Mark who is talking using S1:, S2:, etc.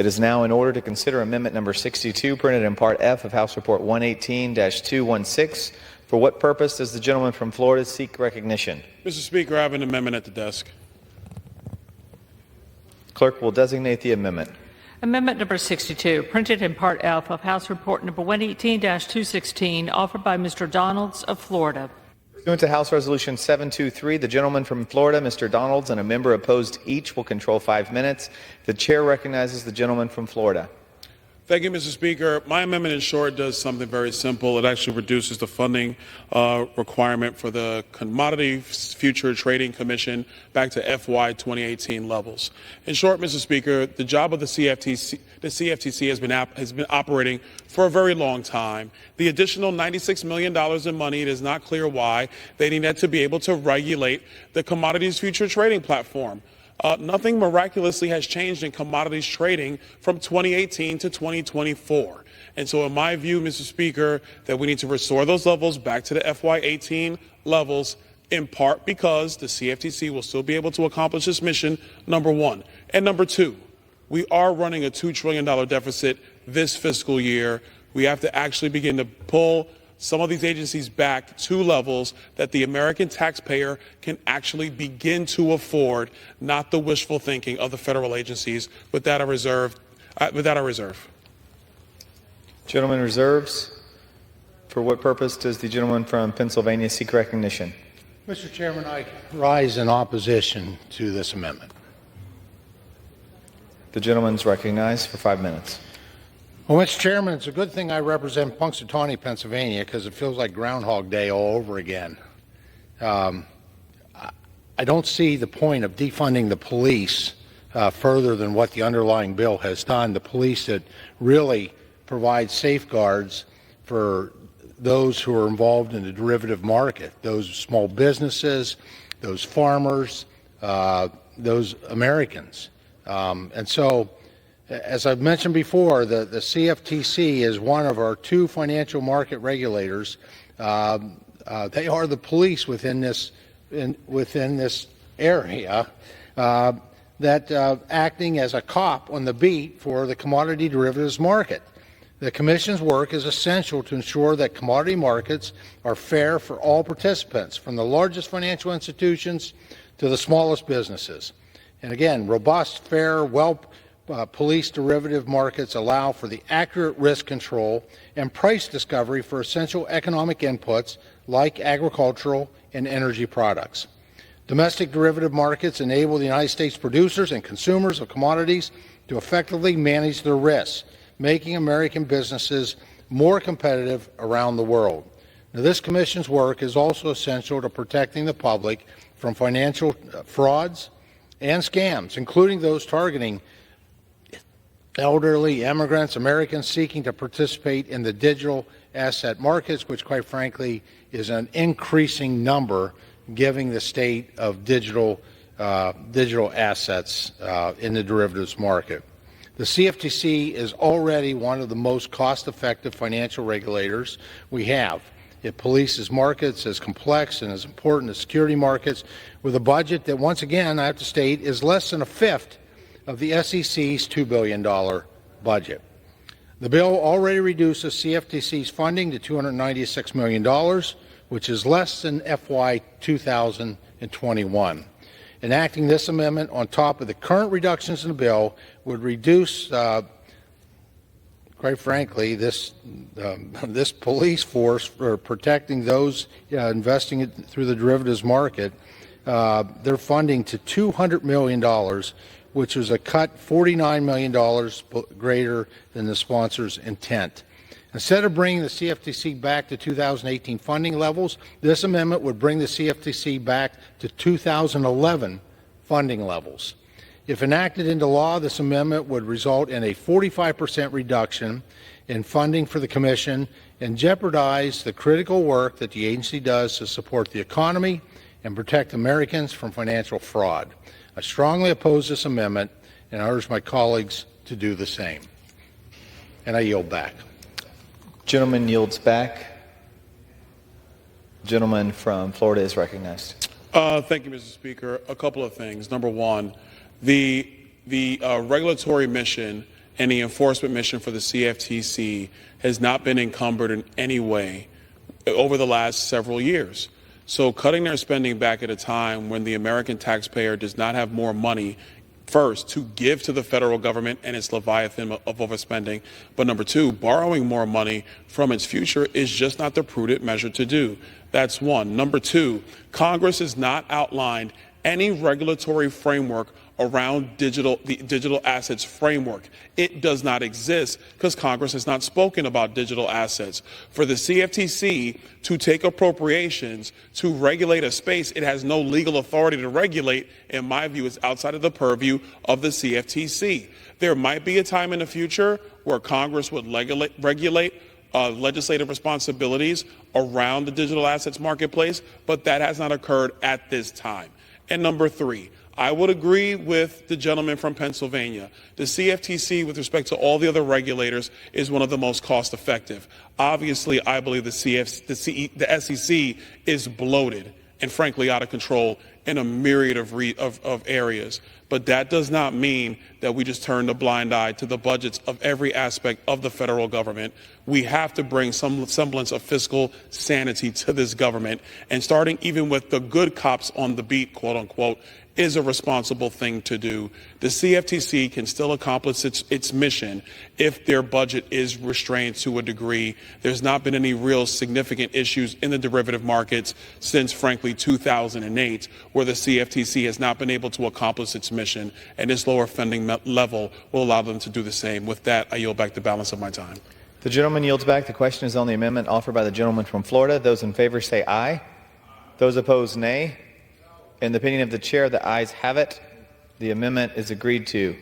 S1: It is now in order to consider Amendment Number 62, printed in Part F of House Report 118-216. For what purpose does the gentleman from Florida seek recognition?
S2: Mr. Speaker, I have an amendment at the desk.
S1: Clerk will designate the amendment.
S3: Amendment number 62, printed in Part F of House Report number 118-216, offered by Mr. Donalds of Florida.
S1: Pursuant to House Resolution 723, the gentleman from Florida, Mr. Donalds, and a member opposed each will control 5 minutes. The chair recognizes the gentleman from Florida.
S2: Thank you, Mr. Speaker. My amendment, in short, does something very simple. It actually reduces the funding requirement for the Commodity Future Trading Commission back to FY 2018 levels. In short, Mr. Speaker, the job of the CFTC has been operating for a very long time. The additional $96 million in money, it is not clear why they need that to be able to regulate the Commodities Future Trading platform. Nothing miraculously has changed in commodities trading from 2018 to 2024. And so in my view, Mr. Speaker, that we need to restore those levels back to the FY18 levels, in part because the CFTC will still be able to accomplish this mission, number one. And number two, we are running a $2 trillion deficit this fiscal year. We have to actually begin to pull some of these agencies back to levels that the American taxpayer can actually begin to afford, not the wishful thinking of the federal agencies. With that, I reserve.
S1: Gentleman reserves. For what purpose does the gentleman from Pennsylvania seek recognition?
S4: Mr. Chairman, I rise in opposition to this amendment.
S1: The gentleman is recognized for 5 minutes.
S4: Well, Mr. Chairman, it's a good thing I represent Punxsutawney, Pennsylvania, because it feels like Groundhog Day all over again. I don't see the point of defunding the police further than what the underlying bill has done. The police that really provide safeguards for those who are involved in the derivative market, those small businesses, those farmers, those Americans. And so, as I've mentioned before, the CFTC is one of our two financial market regulators. They are the police within this area that acting as a cop on the beat for the commodity derivatives market. The Commission's work is essential to ensure that commodity markets are fair for all participants, from the largest financial institutions to the smallest businesses. And again, robust, fair, police derivative markets allow for the accurate risk control and price discovery for essential economic inputs like agricultural and energy products. Domestic derivative markets enable the United States producers and consumers of commodities to effectively manage their risks, making American businesses more competitive around the world. Now, this Commission's work is also essential to protecting the public from financial frauds and scams, including those targeting elderly, immigrants, Americans seeking to participate in the digital asset markets, which quite frankly is an increasing number given the state of digital assets in the derivatives market. The CFTC is already one of the most cost-effective financial regulators we have. It polices markets as complex and as important as security markets with a budget that, once again, I have to state, is less than a fifth of the SEC's $2 billion budget. The bill already reduces CFTC's funding to $296 million, which is less than FY 2021. Enacting this amendment on top of the current reductions in the bill would reduce, quite frankly, this police force for protecting those investing through the derivatives market, their funding to $200 million, which was a cut $49 million greater than the sponsor's intent. Instead of bringing the CFTC back to 2018 funding levels, this amendment would bring the CFTC back to 2011 funding levels. If enacted into law, this amendment would result in a 45% reduction in funding for the Commission and jeopardize the critical work that the agency does to support the economy and protect Americans from financial fraud. I strongly oppose this amendment, and I urge my colleagues to do the same. And I yield back.
S1: Gentleman yields back. Gentleman from Florida is recognized.
S2: Thank you, Mr. Speaker. A couple of things. Number one, the regulatory mission and the enforcement mission for the CFTC has not been encumbered in any way over the last several years. So cutting their spending back at a time when the American taxpayer does not have more money, first, to give to the federal government and its leviathan of overspending, but number two, borrowing more money from its future is just not the prudent measure to do. That's one. Number two, Congress has not outlined any regulatory framework around the digital assets framework. It does not exist because Congress has not spoken about digital assets. For the CFTC to take appropriations to regulate a space it has no legal authority to regulate, in my view, is outside of the purview of the CFTC. There might be a time in the future where Congress would regulate legislative responsibilities around the digital assets marketplace, but that has not occurred at this time. And number three, I would agree with the gentleman from Pennsylvania. The CFTC, with respect to all the other regulators, is one of the most cost effective. Obviously, I believe the SEC is bloated and frankly out of control in a myriad of areas. But that does not mean that we just turn a blind eye to the budgets of every aspect of the federal government. We have to bring some semblance of fiscal sanity to this government, and starting even with the good cops on the beat, quote unquote, is a responsible thing to do. The CFTC can still accomplish its mission if their budget is restrained to a degree. There's not been any real significant issues in the derivative markets since, frankly, 2008, where the CFTC has not been able to accomplish its mission, and this lower funding level will allow them to do the same. With that, I yield back the balance of my time.
S1: The gentleman yields back. The question is on the amendment offered by the gentleman from Florida. Those in favor say aye. Those opposed, nay. In the opinion of the chair, the ayes have it. The amendment is agreed to.